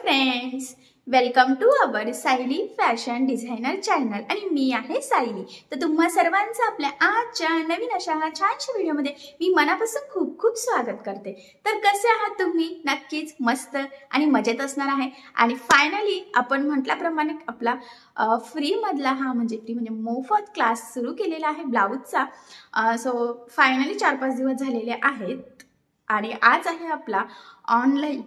Friends, welcome to our Sayali fashion designer channel आणि मी आहे सायली। तर तुम्हा सर्वांचं आपल्या आजच्या नवीन अशा छानशा व्हिडिओमध्ये मी मनापासून खूप खूप स्वागत करते। तर कसे आहात तुम्ही? नक्कीच मस्त आणि मजेत असणार आहे। आणि फायनली आपण म्हटल्याप्रमाणे आपला फ्री मधला फ्री म्हणजे मोफत क्लास सुरू केलेला आहे ब्लाऊजचा। सो फायनली 4-5 दिवस झालेले आहेत आणि आज आहे आपला ऑनलाईन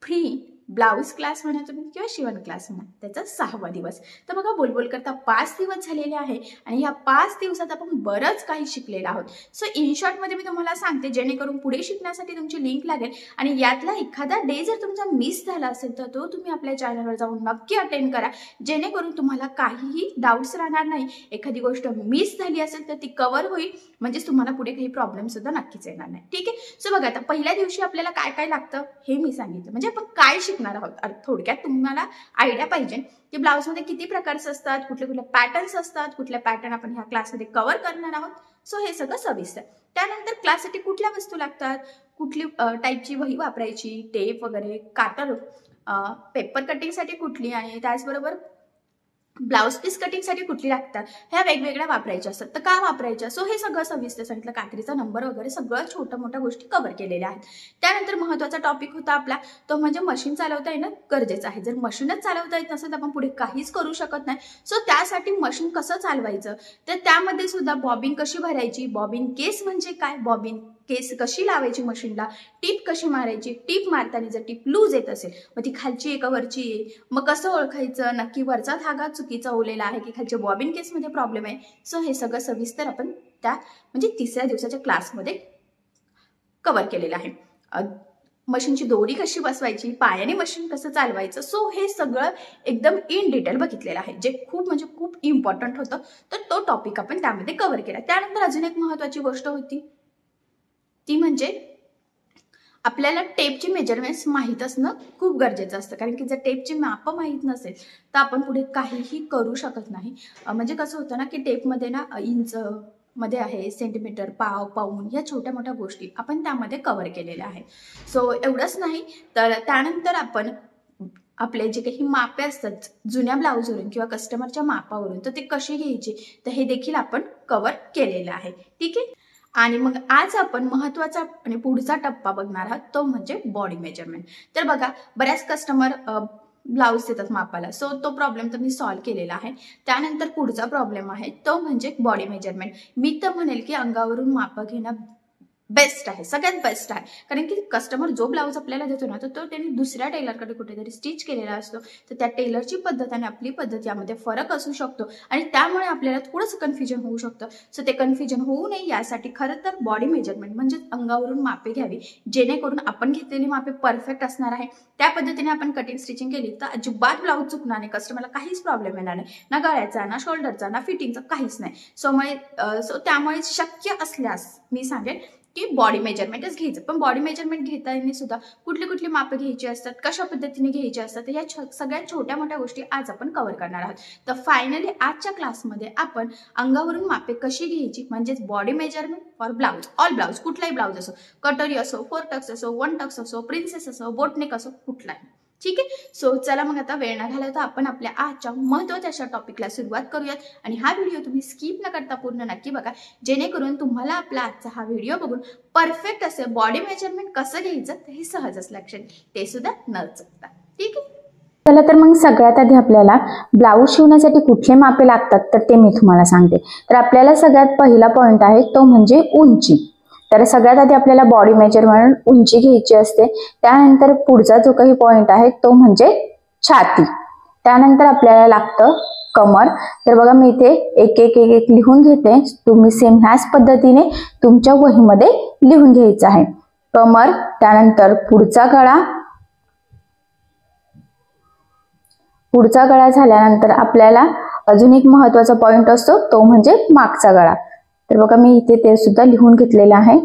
फ्री ब्लाउज क्लास म्हणा तुम्ही किंवा शिवण क्लास म्हणा, त्याचा 6वा दिवस। तर बघा, बोलबोल करता 5 दिवस झालेले आहे आणि ह्या 5 दिवसात आपण बरंच काही शिकलेलो आहोत। सो इन शॉर्ट मध्ये मी तुम्हाला सांगते, जेणेकरून पुढे शिकण्यासाठी तुमची लिंक लागेल आणि यातला एखादा डे जर तुमचा मिस झाला असेल तर तो तुम्ही आपल्या चॅनलवर जाऊन नक्की अटेंड करा, जेणेकरून तुम्हाला काहीही डाऊट्स राहणार नाही। एखादी गोष्ट मिस झाली असेल तर ती कव्हर होईल, म्हणजे तुम्हाला पुढे काही प्रॉब्लेम सुद्धा नक्कीच येणार नाही। ठीक आहे। सो बघा, आता पहिल्या दिवशी आपल्याला काय काय लागतं हे मी सांगितलं, म्हणजे आपण काय शिकणार आहोत। थोडक्यात तुम्हाला आयडिया पाहिजे की ब्लाउज मध्ये किती प्रकारचे असतात, कुठले कुठले पॅटर्न्स असतात, कुठले पॅटर्न आपण ह्या क्लासमध्ये कव्हर करणार आहोत। सो हे सगळं सविस्तर। त्यानंतर क्लाससाठी कुठल्या वस्तू लागतात, कुठली टाईपची वही वापरायची, टेप वगैरे, कातर, पेपर कटिंगसाठी कुठली आणि त्याचबरोबर ब्लाउज पीस कटिंग साठी कुठली लागतात, ह्या वेगवेगळ्या वापरायच्या असतात, तर का वापरायच्या। सो हे सगळं सविस्तर सांगितलं, कात्रीचा नंबर वगैरे सगळं छोट्या मोठ्या गोष्टी कव्हर केलेल्या आहेत। त्यानंतर महत्त्वाचा टॉपिक होता आपला तो म्हणजे मशीन चालवता येणं गरजेचं आहे। जर मशीनच चालवता येत नसेल तर आपण पुढे काहीच करू शकत नाही। सो त्यासाठी मशीन कसं चालवायचं, तर त्यामध्ये सुद्धा बॉबिन कशी भरायची, बॉबिन केस म्हणजे काय, बॉबिन केस कशी लावायची मशीनला, टिप कशी मारायची, टिप मारताना जर टिप लूज येत असेल मग ती खालची आहे का वरची आहे, मग कसं ओळखायचं नक्की वरचा धागा चुकीचा ओवलेला आहे की खालच्या बॉबिन केसमध्ये प्रॉब्लेम आहे। सो हे सगळं सविस्तर आपण त्या म्हणजे 3ऱ्या दिवसाच्या क्लासमध्ये कव्हर केलेलं आहे। मशीनची दोरी कशी बसवायची, पायाने मशीन कसं चालवायचं, सो हे सगळं एकदम इन डिटेल बघितलेलं आहे, जे खूप म्हणजे खूप इम्पॉर्टंट होतं। तर तो टॉपिक आपण त्यामध्ये कव्हर केला। त्यानंतर अजून एक महत्त्वाची गोष्ट होती, ती म्हणजे आपल्याला टेपची मेजरमेंट्स माहीत असणं खूप गरजेचं असतं, कारण की जर टेपची माप माहीत नसेल तर आपण पुढे काहीही करू शकत नाही। म्हणजे कसं होतं ना की टेपमध्ये ना इंच मध्ये आहे, सेंटीमीटर, पाव, पाऊण, या छोट्या मोठ्या गोष्टी आपण त्यामध्ये कव्हर केलेल्या आहेत। सो एवढंच नाही तर त्यानंतर आपण आपले जे काही मापे असतात जुन्या ब्लाऊजवरून किंवा कस्टमरच्या मापावरून, तर ते कशी घ्यायची तर हे देखील आपण कव्हर केलेलं आहे। ठीक आहे। आणि मग आज आपण महत्त्वाचा आणि पुढचा टप्पा बघणार आहोत, तो म्हणजे बॉडी मेजरमेंट। तर बघा, बऱ्याच कस्टमर ब्लाऊज देतात मापाला, सो तो प्रॉब्लेम तर मी सॉल्व्ह केलेला आहे। त्यानंतर पुढचा प्रॉब्लेम आहे तो म्हणजे बॉडी मेजरमेंट। मी तर म्हणेल की अंगावरून माप घेणं बेस्ट आहे, सगळ्यात बेस्ट आहे, कारण की कस्टमर जो ब्लाऊज आपल्याला देतो ना, तर तो त्यांनी दुसऱ्या टेलरकडे कुठेतरी स्टिच केलेला असतो, तर त्या टेलरची पद्धत आणि आपली पद्धत यामध्ये फरक असू शकतो आणि त्यामुळे आपल्याला थोडंसं कन्फ्युजन होऊ शकतं। सो ते कन्फ्युजन होऊ नये यासाठी खरं तर बॉडी मेजरमेंट म्हणजे अंगावरून मापे घ्यावी, जेणेकरून आपण घेतलेली मापे परफेक्ट असणार आहे। त्या पद्धतीने आपण कटिंग स्टिचिंग केली तर अजिबात ब्लाऊज चुकणार नाही, कस्टमरला काहीच प्रॉब्लेम येणार नाही, ना गळ्याचा, ना शोल्डरचा, ना फिटिंगचा, काहीच नाही। सो त्यामुळे शक्य असल्यास मी सांगेन की बॉडी मेजरमेंटच घ्यायचं। पण बॉडी मेजरमेंट घेताना सुद्धा कुठली कुठली मापे घ्यायची असतात, कशा पद्धतीने घ्यायची असतात, या सगळ्या छोट्या मोठ्या गोष्टी आज आपण कव्हर करणार आहोत। तर फायनली आजच्या क्लासमध्ये आपण अंगावरून मापे कशी घ्यायची, म्हणजेच body measurement for blouse, all blouse, कुठलाही ब्लाऊज असो, कटोरी असो, 4 टक्स असो, 1 टक्स असो, प्रिन्सेस असो, बोटनेक असो, कुठलाही। ठीक आहे। सो चला मग आता वेळ न घालवता आपण आपल्या आजच्या महत्त्वाच्या अशा टॉपिकला सुरुवात करूयात आणि हा व्हिडिओ तुम्ही स्किप न करता पूर्ण नक्की बघा, जेणेकरून तुम्हाला आपला आजचा हा व्हिडिओ बघून परफेक्ट असे बॉडी मेजरमेंट कसं घ्यायचं हे सहजच लक्षात येईल, ते सुद्धा न चुकता। ठीक आहे। चला तर मग सगळ्यात आधी आपल्याला ब्लाऊज शिवण्यासाठी कुठले मापे लागतात तर ते मी तुम्हाला सांगते। तर आपल्याला सगळ्यात पहिला पॉइंट आहे तो म्हणजे उंची। तर सगळ्यात आधी आपल्याला बॉडी मेजरमेंट उंची घ्यायची असते। त्यानंतर पुढचा जो काही पॉइंट आहे तो म्हणजे छाती। त्यानंतर आपल्याला लागतं कमर। तर बघा, मी इथे एक एक एक एक लिहून घेते, तुम्ही सेम ह्याच पद्धतीने तुमच्या वहीमध्ये लिहून घ्यायचं आहे। कमर, त्यानंतर पुढचा गळा, पुढचा गळा झाल्यानंतर आपल्याला अजून एक महत्त्वाचा पॉइंट असतो तो म्हणजे मागचा गळा। तर बघा, मी इथे ते सुद्धा लिहून घेतलेलं आहे,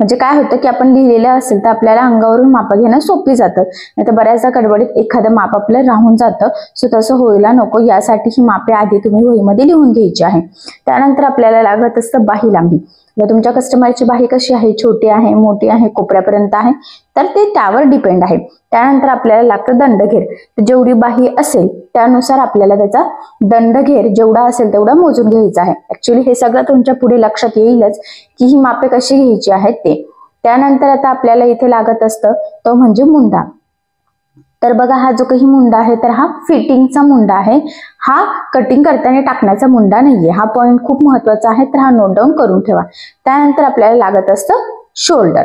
म्हणजे काय होतं की आपण लिहिलेलं असेल तर आपल्याला अंगावरून माप घेणं सोपी जातं, नाही तर बऱ्याचदा गडबडीत एखादं माप आपलं राहून जातं। सो तसं व्हायला नको यासाठी ही मापे आधी तुम्ही वहीमध्ये लिहून घ्यायची आहे। त्यानंतर आपल्याला लागत असतं बाही लांबी। जर तुमच्या कस्टमरची बाही कशी आहे, छोटी आहे, मोठी आहे, कोपऱ्यापर्यंत आहे, तर ते त्यावर डिपेंड आहे. त्यानंतर आपल्याला लागतं दंडघेर. तर जेवढी बाही असेल त्यानुसार आपल्याला त्याचा दंडघेर जेवढा असेल तेवढा मोजून घ्यायचा आहे. ऍक्च्युली हे सगळं तुमच्या पुढे लक्षात येईलच की ही मापे कशी घ्यायची आहेत ते. त्यानंतर आता आपल्याला इथे लागत असतं तो म्हणजे मुंडा. तर बघा हा जो काही मुंडा आहे तर हा फिटिंगचा मुंडा आहे, हा कटिंग करताना टाकण्याचा मुंडा नाहीये. हा पॉइंट खूप महत्वाचा आहे, तर हा नोट डाऊन करून ठेवा. त्यानंतर आपल्याला लागत असतं शोल्डर.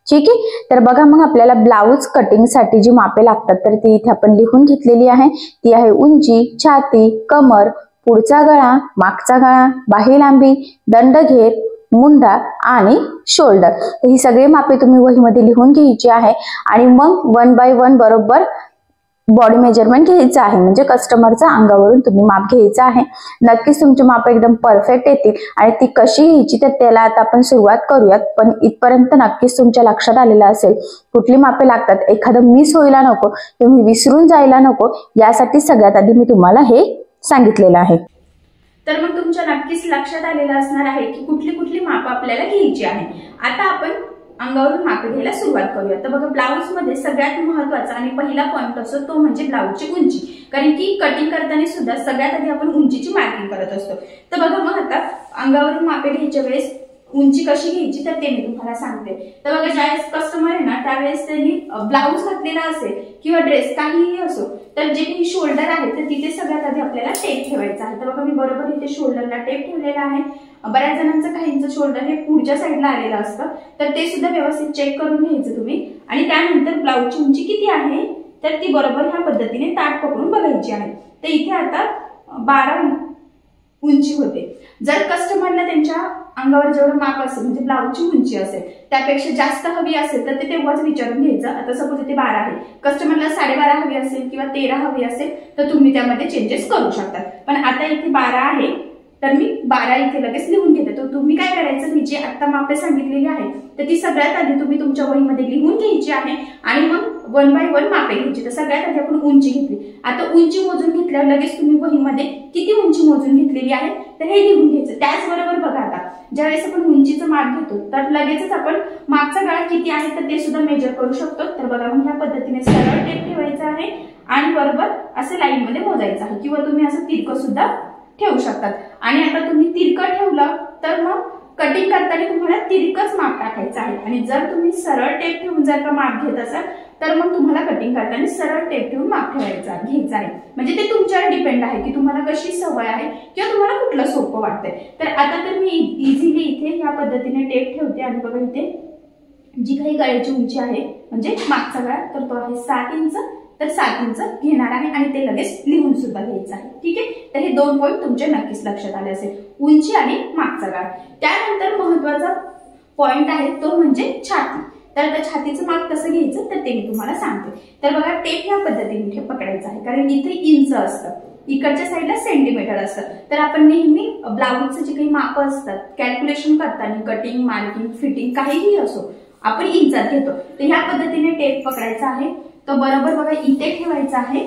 ठीक आहे, तर बघा मग आपल्याला ब्लाऊज कटिंगसाठी जी मापे लागतात तर ती इथे आपण लिहून घेतलेली आहे. ती आहे उंची, छाती, कमर, पुढचा गळा, मागचा गळा, बाही लांबी, दंडघेर, मुंडा आणि शोल्डर. तर ही सगळी मापे तुम्ही वहीमध्ये लिहून घ्यायची आहे आणि मग 1 बाय 1 बरोबर बॉडी मेजरमेंट घ्यायचं आहे. म्हणजे कस्टमरचा अंगावरून तुम्ही माप घ्यायचं आहे. नक्कीच तुमची माप एकदम परफेक्ट येतील आणि ती कशी घ्यायची तर त्याला आता आपण सुरुवात करूयात. पण इथपर्यंत नक्कीच तुमच्या लक्षात आलेलं असेल कुठली मापे लागतात, एखादं मिस व्हायला नको, तुम्ही विसरून जायला नको, यासाठी सगळ्यात आधी मी तुम्हाला हे सांगितलेलं आहे. तर मग तुमच्या नक्कीच लक्षात आलेलं असणार आहे की कुठली कुठली माप आपल्याला घ्यायची आहे. आता आपण अंगावरून माप घ्यायला सुरुवात करूया. तर बघा ब्लाऊज मध्ये सगळ्यात महत्वाचा आणि पहिला पॉइंट असतो तो म्हणजे ब्लाऊजची उंची. कारण की कटिंग करताना सुद्धा सगळ्यात आधी आपण उंचीची मार्किंग करत असतो. तर बघा मग आता अंगावरून मापे घ्यायच्या वेळेस उंची कशी घ्यायची तर ते मी तुम्हाला सांगते. तर बघा ज्यावेळेस कस्टमर आहे ना त्यावेळेस त्यांनी ब्लाऊज घातलेला असेल किंवा ड्रेस काहीही असो तर जे काही शोल्डर आहे तर तिथे सगळ्यात आधी आपल्याला टेप ठेवायचा आहे. तर बघा मी बरोबर इथे शोल्डरला टेप ठेवलेला आहे. बऱ्याच जणांचं काहींचं शोल्डर हे पुढच्या साईडला आलेलं असतं तर ते सुद्धा व्यवस्थित चेक करून घ्यायचं तुम्ही. आणि त्यानंतर ब्लाऊजची उंची किती आहे तर ती बरोबर ह्या पद्धतीने ताट पकडून बघायची आहे. तर इथे आता 12 उंची होते. जर कस्टमरला त्यांच्या अंगावर जेवढं माप असेल म्हणजे ब्लाऊजची उंची असेल त्यापेक्षा जास्त हवी असेल तर ते तेव्हाच विचारून घ्यायचं. आता सपोज इथे 12 आहे, कस्टमरला 12.5 हवी असेल किंवा 13 हवी असेल तर तुम्ही त्यामध्ये चेंजेस करू शकता. पण आता इथे 12 आहे तर मी 12 इथे लगेच लिहून घेते. तर तुम्ही काय करायचं, मी जे आता मापे सांगितलेली आहे तर ती सगळ्यात आधी तुम्ही तुमच्या वहीमध्ये लिहून घ्यायची आहे आणि मग 1 बाय 1 मापे घ्यायची. तर सगळ्यात आधी आपण उंची घेतली. आता उंची मोजून घेतल्यावर लगेच तुम्ही वहीमध्ये किती उंची मोजून घेतलेली आहे तर हे लिहून घ्यायचं. त्याचबरोबर बघा आता ज्यावेळेस आपण उंचीचं माप घेतो तर लगेचच आपण मागचा गळा किती आहे तर ते सुद्धा मेजर करू शकतो. तर बघा मग ह्या पद्धतीने सरळ टेप ठेवायचा आहे आणि बरोबर असं लाईन मध्ये मोजायचं आहे किंवा तुम्ही असं तिरकं सुद्धा ठेवू शकतात. आणि आता तुम्ही तिरकं ठेवलं तर मग कटिंग करताना तुम्हाला तिरकंच माप टाकायचं आहे. आणि जर तुम्ही सरळ टेप ठेवून जर का माप घेत असाल तर मग तुम्हाला कटिंग करताना सरळ टेप ठेवून माप घ्यायचं आहे. म्हणजे ते तुमच्यावर डिपेंड आहे की तुम्हाला कशी सवय आहे किंवा तुम्हाला कुठलं सोपं वाटतंय. तर आता तर मी इझिली इथे या पद्धतीने टेप ठेवते आणि बघा इथे जी काही गळ्याची उंची आहे म्हणजे मागचा गळा तर तो आहे 7 इंच. तर 7 इंच घेणार आहे आणि ते लगेच लिहून सुद्धा घ्यायचं आहे. ठीक आहे, तर हे 2 पॉइंट तुमच्या नक्कीच लक्षात आले असेल, उंची आणि मागचा गळा. त्यानंतर महत्वाचा पॉइंट आहे तो म्हणजे छाती. तर आता छातीचं माप कसं घ्यायचं तर ते मी तुम्हाला सांगते. तर बघा टेप ह्या पद्धतीने पकडायचं आहे कारण इथे इंच असतं, इकडच्या साईडला सेंटीमीटर असतं. तर आपण नेहमी ब्लाऊजचं जे काही माप असतात कॅल्क्युलेशन करताना कटिंग, मार्किंग, फिटिंग काहीही असो आपण इंचात घेतो. तर ह्या पद्धतीने टेप पकडायचा आहे. तो बरोबर बघा इथे ठेवायचा आहे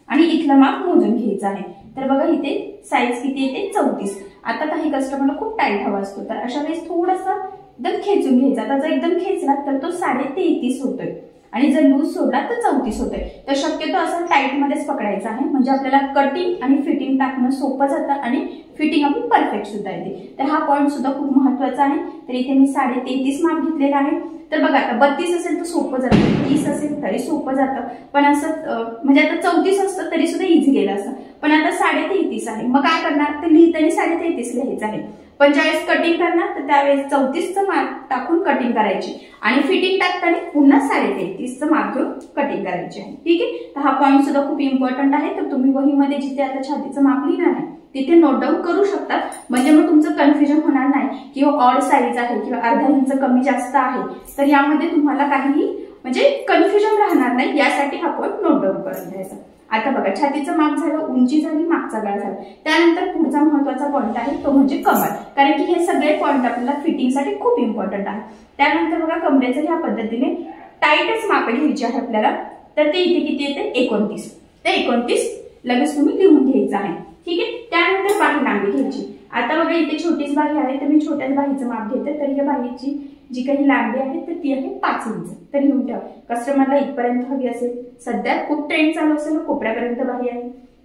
आणि इथलं माप मोजून घ्यायचं आहे. तर बघा इथे साईज किती येते 34. आता काही कस्टमरला खूप टाईट हवा असतो तर अशा वेळेस थोडासा एकदम खेचून घ्यायचा. आता जर एकदम खेचला तर तो 33.5 होतोय आणि जर लूज सोडला तर 34 होतोय. तर शक्यतो असं टाईट मध्येच पकडायचं आहे म्हणजे आपल्याला कटिंग आणि फिटिंग टाकणं सोपं जातं आणि फिटिंग आपली परफेक्ट सुद्धा येते. तर हा पॉईंट सुद्धा खूप महत्वाचा आहे. तर इथे मी 33.5 माप घेतलेला आहे. तर बघा आता 32 असेल तर सोपं जातं, 30 असेल तरी सोपं जातं. पण असं म्हणजे आता 34 असतं तरी सुद्धा इझी गेलं असतं. पण आता 33.5 आहे मग काय करणार तर लिहिताना 33.5 लिहायचं आहे. पण ज्यावेळेस कटिंग करणार तर त्यावेळेस 34चं माप टाकून कटिंग करायची आणि फिटिंग टाकताना पुन्हा 33.5चं माप घेऊन कटिंग करायची आहे. ठीक आहे, तर हा पॉईंट सुद्धा खूप इम्पॉर्टंट आहे. तर तुम्ही वहीमध्ये जिथे आता छातीचं माप लिहिणार आहे तिथे नोट डाऊन करू शकतात म्हणजे मग तुमचं कन्फ्युजन होणार नाही किंवा ऑड साईज आहे किंवा अर्धा इंच कमी जास्त आहे तर यामध्ये तुम्हाला काहीही म्हणजे कन्फ्युजन राहणार नाही. यासाठी हा पॉईंट नोट डाऊन करून घ्यायचा. आता बघा छातीचं माप झालं, उंची झाली, मागचा गळा झाला. त्यानंतर पुढचा महत्वाचा पॉईंट आहे तो म्हणजे कमर. कारण की हे सगळे पॉईंट आपल्याला फिटिंगसाठी खूप इम्पॉर्टंट आहे. त्यानंतर बघा कमरेचं ह्या पद्धतीने टाईटच माप घ्यायची आहे आपल्याला. तर ते इथे किती येते 29. ते 29 लगेच तुम्ही लिहून घ्यायचं आहे. ठीक आहे, त्यानंतर बाही लांबी घ्यायची. आता बघा इथे छोटीच बाही आहे, तर मी छोट्याच बाहीचं माप घेते. तर या बाहीची जी काही लांबी आहे तर ती आहे 5 इंच. तर लिहून ठेवा. कस्टमरला इथपर्यंत हवी असेल, सध्या खूप ट्रेंड चालू असेल कोपऱ्यापर्यंत बाही आहे.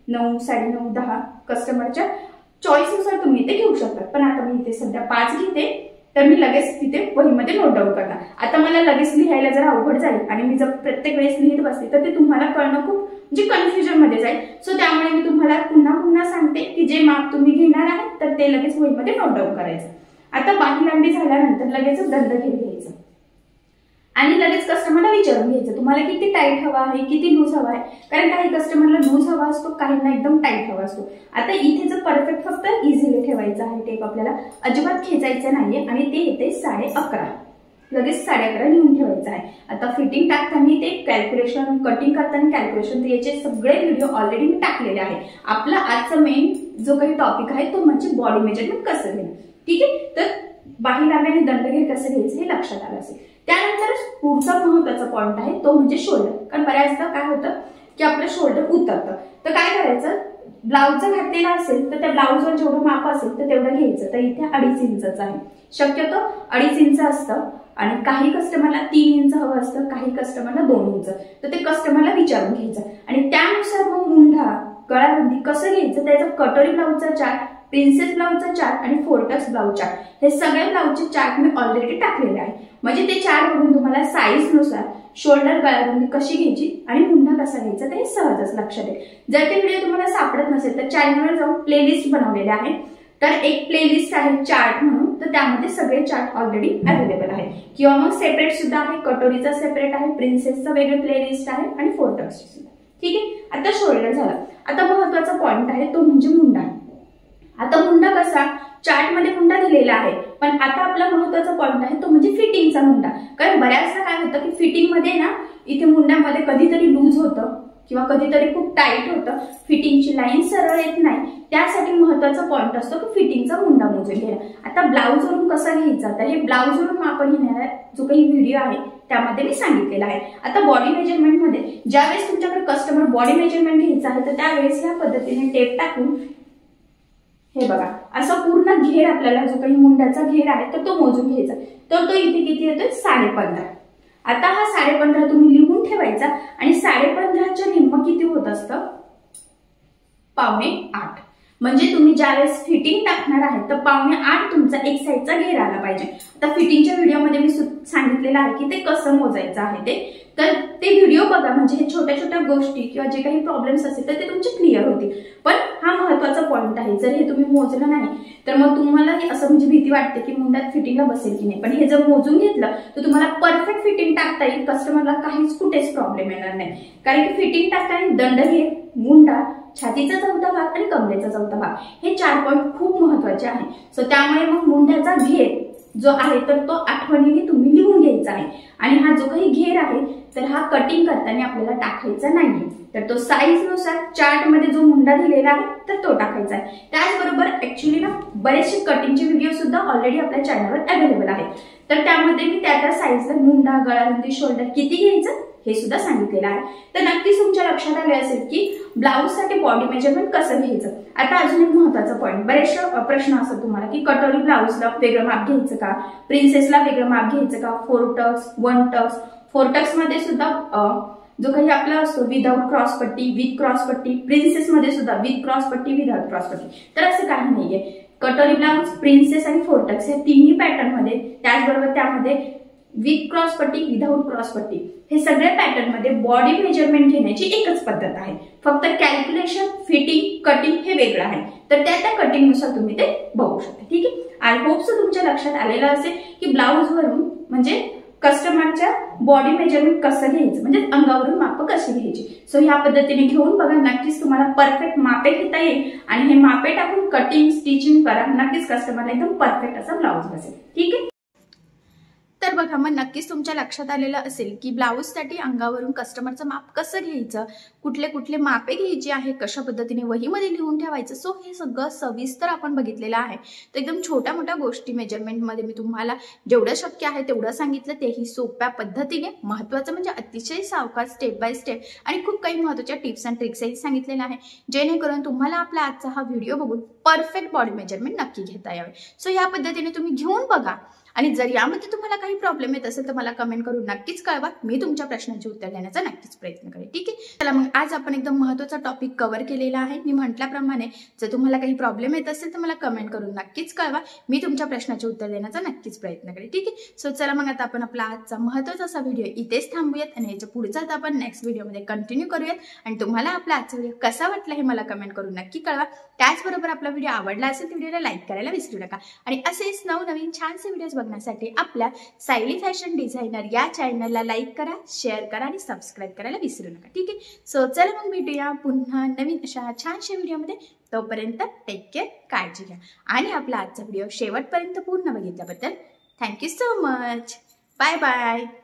9, 9.5, 10 कस्टमरच्या चॉईसनुसार तुम्ही इथे घेऊ शकता. पण आता मी इथे सध्या 5 घेते, तर मी लगेच तिथे वहीमध्ये नोट डाऊन करता. आता मला लगेच लिहायला जर अवघड जाईल आणि मी जर प्रत्येक वेळेस लिहित बसले तर ते तुम्हाला कळणं खूप म्हणजे कन्फ्युजन मध्ये जाईल. सो त्यामुळे मी तुम्हाला पुन्हा पुन्हा सांगते की जे माप तुम्ही घेणार आहात तर ते लगेच वहीमध्ये नोट डाऊन करायचं. आता बाही लांबी झाल्यानंतर लगेच दंड घ्यायचं आणि लगेच कस्टमरला विचारून घ्यायचं तुम्हाला किती टाईट हवा आहे, किती लूज हवा आहे. कारण काही कस्टमरला लूज हवा असतो, काहींना एकदम टाईट हवा असतो. आता इथे जर परफेक्ट फक्त इझिली ठेवायचं आहे टेप, आपल्याला अजिबात खेचायचं नाहीये आणि ते येते 11.5. लगेच 11.5 लिहून ठेवायचं आहे. आता फिटिंग टाकताना ते कॅल्क्युलेशन, कटिंग करताना कॅल्क्युलेशन, तर याचे सगळे व्हिडिओ ऑलरेडी मी टाकलेले आहे. आपला आजचा मेन जो काही टॉपिक आहे तो म्हणजे बॉडी मेजरमेंट कसं घेणं. ठीक आहे, तर बाही लांबी आणि दंड घेर कसं घ्यायचं हे लक्षात आलं असेल. त्यानंतर पुढचा महत्वाचा पॉईंट आहे तो म्हणजे शोल्डर. कारण बऱ्याचदा काय होतं की आपलं शोल्डर उतरतं, तर काय करायचं, ब्लाऊज जर घातलेला असेल तर त्या ब्लाऊजवर जेवढं माप असेल तर तेवढं घ्यायचं. तर इथे 2.5 इंचच आहे, शक्यतो 2.5 इंच असतं आणि काही कस्टमरला 3 इंच हवं असतं, काही कस्टमरला 2 इंच. तर ते कस्टमरला विचारून घ्यायचं आणि त्यानुसार मग मुंढा, गळाबंदी कसं घ्यायचं त्याचा कटोरी ब्लाऊजचा चार्ट, प्रिन्सेस ब्लाऊजचा चार्ट आणि फोर्टक्स ब्लाऊज चार्ट हे सगळे ब्लाऊजचे चार्ट मी ऑलरेडी टाकलेले आहे. म्हणजे ते चार्ट बघून तुम्हाला साईज नुसार शोल्डर, गळाबंदी कशी घ्यायची आणि मुंढा कसा घ्यायचा ते सहजच लक्षात येईल. जर ते व्हिडिओ तुम्हाला सापडत नसेल तर चॅनलवर जाऊन प्लेलिस्ट बनवलेले आहे. तर एक प्लेलिस्ट आहे चार्ट म्हणून, तर त्यामध्ये सगळे चार्ट ऑलरेडी अवेलेबल आहे. किंवा मग सेपरेट सुद्धा आहे, कटोरीचा सेपरेट आहे, प्रिन्सेसचा वेगळी प्लेलिस्ट आहे आणि फोर्टक्सची सुद्धा. ठीक आहे, आता शोल्डर झाला. आता महत्वाचा पॉईंट आहे तो म्हणजे मुंडा. आता मुंडा कसा, चार्ट मध्ये मुंडा दिलेला आहे, पण आता आपला महत्वाचा पॉईंट आहे तो म्हणजे फिटिंगचा मुंडा. कारण बऱ्याचदा काय होतं की फिटिंग मध्ये ना इथे मुंड्यामध्ये कधीतरी लूज होतं किंवा कधीतरी खूप टाईट होतं, फिटिंगची लाईन सरळ येत नाही. त्यासाठी महत्वाचा पॉईंट असतो की फिटिंगचा मुंडा मोजून घ्या. आता ब्लाऊजवरून कसा घ्यायचा, तर हे ब्लाऊजवरून माप घेणारा जो काही व्हिडिओ आहे त्यामध्ये मी सांगितलेलं आहे. आता बॉडी मेजरमेंट मध्ये ज्यावेळेस तुमच्याकडे कस्टमर बॉडी मेजरमेंट घ्यायचा आहे तर त्यावेळेस या पद्धतीने टेप टाकून हे बघा असं पूर्ण घेर, आपल्याला जो काही मुंड्याचा घेर आहे तर तो मोजून घ्यायचा. तर तो इथे किती येतोय 15.5. आता हा 15.5 तुम्ही लिहून ठेवायचा आणि 15.5च्या निम्म किती होत असतं, 7.25. म्हणजे तुम्ही ज्यावेळेस फिटिंग टाकणार आहे तर 7.25 तुमचा एक साईडचा घेर आला पाहिजे. आता फिटिंगच्या व्हिडिओमध्ये मी सांगितलेलं आहे की ते कसं मोजायचं आहे तर ते व्हिडिओ बघा, म्हणजे हे छोट्या छोट्या गोष्टी किंवा जे काही प्रॉब्लेम्स असतील तर ते तुमचे क्लिअर होतील. पण हा महत्वाचा पॉईंट आहे, जर हे तुम्ही मोजलं नाही तर मग तुम्हाला असं म्हणजे भीती वाटते की मुंड्यात फिटिंगला बसेल की नाही. पण हे जर मोजून घेतलं तर तुम्हाला परफेक्ट फिटिंग टाकता येईल, कस्टमरला काहीच कुठेच प्रॉब्लेम येणार नाही. कारण की फिटिंग टाकताना दंड घेर, मुंडा, छातीचा 4था भाग आणि कमरेचा 4था भाग हे 4 पॉईंट खूप महत्वाचे आहे. सो त्यामुळे मग मुंड्याचा घेर जो आहे तर तो आठवणीने तुम्ही लिहून घ्यायचा आहे. आणि हा जो काही घेर आहे तर हा कटिंग करताना आपल्याला टाकायचा नाहीये, तर तो साईज नुसार चार्ट मध्ये जो मुंडा दिलेला आहे तर तो टाकायचा आहे. त्याचबरोबर ऍक्च्युली ना बरेचसे कटिंगचे व्हिडिओ सुद्धा ऑलरेडी आपल्या चॅनलवर अवेलेबल आहेत. तर त्यामध्ये मी त्या साईजला मुंडा, गळारुंदी, शोल्डर किती घ्यायचं हे सुद्धा सांगितलेलं आहे. तर नक्कीच तुमच्या लक्षात आले असेल की ब्लाऊज साठी बॉडी मेजरमेंट कसं घ्यायचं. आता अजून एक महत्वाचा पॉईंट, बरेचसे प्रश्न असतात तुम्हाला की कटोरी ब्लाऊजला वेगळं माप घ्यायचं का, प्रिन्सेसला वेगळं माप घ्यायचं का, 4 टक्स, 1 टक्स. 4 टक्स मध्ये सुद्धा जो काही आपला असतो विदाउट क्रॉस पट्टी, विथ क्रॉस पट्टी, प्रिन्सेस मध्ये सुद्धा विथ क्रॉस पट्टी, विदाउट क्रॉस पट्टी. तर असं काही नाहीये. कटोरी ब्लाऊज, प्रिन्सेस आणि 4 टक्स या तिन्ही पॅटर्न मध्ये, त्याचबरोबर त्यामध्ये विथ क्रॉस पट्टी, विदाउट क्रॉस पट्टी हे सगळ्या पॅटर्न मध्ये बॉडी मेजरमेंट घेण्याची एकच पद्धत आहे. फक्त कॅल्क्युलेशन, फिटिंग, कटिंग हे वेगळं आहे. तर त्या कटिंग नुसार तुम्ही ते बघू शकता. ठीक आहे, आय होप सो तुमच्या लक्षात आलेलं असेल की ब्लाऊज वरून म्हणजे कस्टमरच्या बॉडी मेजरमेंट कसं घ्यायचं, म्हणजे अंगावरून माप कशी घ्यायची. सो ह्या पद्धतीने घेऊन बघा, नक्कीच तुम्हाला परफेक्ट मापे घेता येईल आणि हे मापे टाकून कटिंग, स्टिचिंग करा, नक्कीच कस्टमरला एकदम परफेक्ट असा ब्लाऊज बसेल. ठीक आहे, तर बघा, मग नक्कीच तुमच्या लक्षात आलेलं असेल की ब्लाऊजसाठी अंगावरून कस्टमरचं माप कसं घ्यायचं, कुठले कुठले मापे घ्यायची आहे, कशा पद्धतीने वहीमध्ये लिहून ठेवायचं. सो हे सगळं सविस्तर आपण बघितलेलं आहे. तर एकदम छोट्या मोठ्या गोष्टी मेजरमेंटमध्ये मी तुम्हाला जेवढं शक्य आहे तेवढं सांगितलं, तेही सोप्या पद्धतीने. महत्त्वाचं म्हणजे अतिशय सावकाश, स्टेप बाय स्टेप, आणि खूप काही महत्त्वाच्या टिप्स अँड ट्रिक्सही सांगितलेल्या आहे, जेणेकरून तुम्हाला आपला आजचा हा व्हिडिओ बघून परफेक्ट बॉडी मेजरमेंट नक्की घेता यावे. सो या पद्धतीने तुम्ही घेऊन बघा, आणि जर यामध्ये तुम्हाला काही प्रॉब्लेम येत असेल तर मला कमेंट करून नक्कीच कळवा. मी तुमच्या प्रश्नांचे उत्तर देण्याचा नक्कीच प्रयत्न करेन. ठीक आहे, चला मग आज आपण एकदम महत्त्वाचा टॉपिक कव्हर केलेला आहे. मी म्हटल्याप्रमाणे जर तुम्हाला काही प्रॉब्लेम येत असेल तर मला कमेंट करून नक्कीच कळवा. मी तुमच्या प्रश्नाचे उत्तर देण्याचा नक्कीच प्रयत्न करेन. ठीक आहे, सो चला मग आता आपण आपला आजचा महत्त्वाचा असा व्हिडिओ इथेच थांबूयात आणि याच्या पुढचा आपण नेक्स्ट व्हिडिओमध्ये कंटिन्यू करूयात. आणि तुम्हाला आपला आजचा व्हिडिओ कसा वाटला हे मला कमेंट करून नक्की कळवा. त्याचबरोबर आपला व्हिडिओ आवडला असेल तर व्हिडिओला लाईक करायला विसरू नका. आणि असेच नवनवीन छानसे व्हिडिओज बघण्यासाठी आपल्या सायली फॅशन डिझायनर या चॅनलला लाईक करा, शेअर करा आणि सबस्क्राईब करायला विसरू नका. ठीक आहे, सो चला मग भेटूया पुन्हा नवीन अशा छानशा व्हिडिओमध्ये. तोपर्यंत टेक केअर, काळजी घ्या. आणि आपला आजचा व्हिडिओ शेवटपर्यंत पूर्ण बघितल्याबद्दल thank you so much. Bye bye.